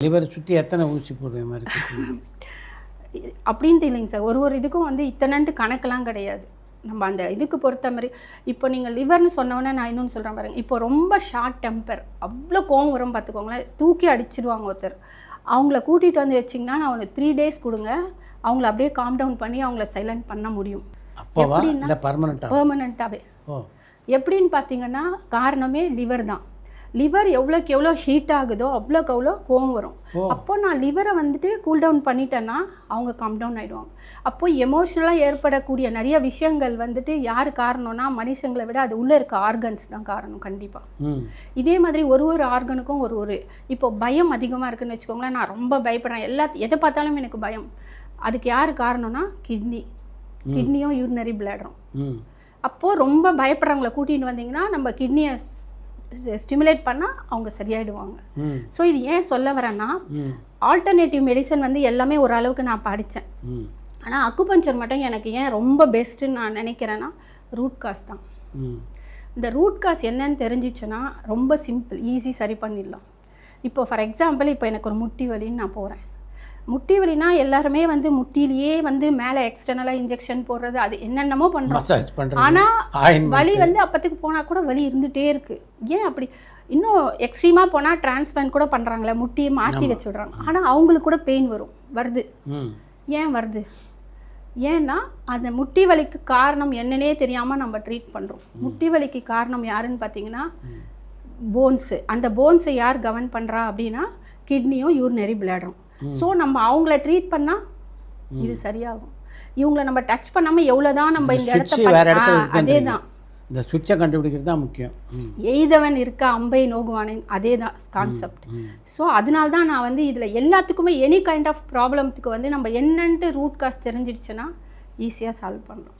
Liver சுற்றி எத்தனை ஊசி போடுற மாதிரி அப்படின்ட்டு இல்லைங்க சார். ஒரு இதுக்கும் வந்து இத்தனைன்ட்டு கணக்கெல்லாம் கிடையாது. நம்ம அந்த இதுக்கு பொறுத்த மாதிரி இப்போ நீங்கள் லிவர்னு சொன்னோன்னே நான் இன்னொன்று சொல்கிறேன் பாருங்கள். இப்போ ரொம்ப ஷார்ட் டெம்பர், அவ்வளோ கோவம் வரும் பார்த்துக்கோங்களேன், தூக்கி அடிச்சிடுவாங்க ஒருத்தர். அவங்கள கூட்டிகிட்டு வந்து வச்சிங்கன்னா நான் ஒரு 3 days கொடுங்க, அவங்கள அப்படியே காம் டவுன் பண்ணி அவங்கள சைலண்ட் பண்ண முடியும். பெர்மனண்ட்டாகவே. எப்படின்னு பார்த்தீங்கன்னா காரணமே லிவர் தான். லிவர் எவ்வளோக்கு எவ்வளோ ஹீட் ஆகுதோ அவ்வளோக்கு அவ்வளோ கோவம் வரும். அப்போ நான் லிவரை வந்துட்டு கூல் டவுன் பண்ணிட்டேன்னா அவங்க கம் டவுன் ஆகிடுவாங்க. அப்போ எமோஷ்னலாக ஏற்படக்கூடிய நிறைய விஷயங்கள் வந்துட்டு யார் காரணம்னா மனுஷங்களை விட அது உள்ளே இருக்க ஆர்கன்ஸ் தான் காரணம் கண்டிப்பாக. இதே மாதிரி ஒரு ஆர்கனுக்கும் ஒரு இப்போ பயம் அதிகமாக இருக்குதுன்னு வச்சுக்கோங்களேன். நான் ரொம்ப பயப்படுறேன், எதை பார்த்தாலும் எனக்கு பயம். அதுக்கு யார் காரணம்னா கிட்னியும் யூரினரி பிளாடரும். அப்போது ரொம்ப பயப்படுறவங்களை கூட்டிகிட்டு வந்தீங்கன்னா நம்ம கிட்னியை ஸ்டிமுலேட் பண்ணால் அவங்க சரியாயிடுவாங்க. ஸோ இது ஏன் சொல்ல வரேன்னா ஆல்டர்னேட்டிவ் மெடிசன் வந்து எல்லாமே ஓரளவுக்கு நான் படித்தேன். ஆனால் அக்குபஞ்சர் மட்டும் எனக்கு ஏன் ரொம்ப பெஸ்ட்டுன்னு நான் நினைக்கிறேன்னா ரூட் காஸ் தான். இந்த ரூட் காஸ் என்னன்னு தெரிஞ்சிச்சுன்னா ரொம்ப சிம்பிள், ஈஸி, சரி பண்ணிடலாம். இப்போ ஃபார் எக்ஸாம்பிள் இப்போ எனக்கு ஒரு முட்டி வலின்னு நான் போகிறேன். முட்டி வலினா எல்லாருமே வந்து முட்டிலேயே வந்து மேலே எக்ஸ்டர்னலாக இன்ஜெக்ஷன் போடுறது அது என்னென்னமோ பண்ணுறோம். ஆனால் வலி வந்து அப்போத்துக்கு போனால் கூட வலி இருந்துகிட்டே இருக்குது. ஏன் அப்படி? இன்னும் எக்ஸ்ட்ரீமாக போனால் டிரான்ஸ்பிளான்ட் கூட பண்ணுறாங்களே, முட்டியை மாற்றி வச்சு விட்றாங்க. ஆனால் அவங்களுக்கு கூட பெயின் வருது. ஏன் வருது? ஏன்னா அந்த முட்டி வலிக்கு காரணம் என்னன்னே தெரியாமல் நம்ம ட்ரீட் பண்ணுறோம். முட்டி வலிக்கு காரணம் யாருன்னு பார்த்தீங்கன்னா போன்ஸு. அந்த போன்ஸை யார் கவர்ன் பண்ணுறா அப்படின்னா கிட்னியும் யூரினரி பிளாடரும். ஸோ நம்ம அவங்கள ட்ரீட் பண்ணால் இது சரியாகும். இவங்களை நம்ம டச் பண்ணாமல் எவ்வளோதான் நம்ம இந்த இடத்த அதே தான் இந்த சுவிட்சை கண்டுபிடிக்கிறது தான் முக்கியம். எய்தவன் இருக்க அம்பை நோகுவானே அதே தான் கான்செப்ட். ஸோ அதனால தான் நான் வந்து இதில் எல்லாத்துக்குமே எனி கைண்ட் ஆஃப் ப்ராப்ளத்துக்கு வந்து நம்ம என்னன்ட்டு ரூட் காஸ் தெரிஞ்சிடுச்சுன்னா ஈஸியாக சால்வ் பண்ணுறோம்.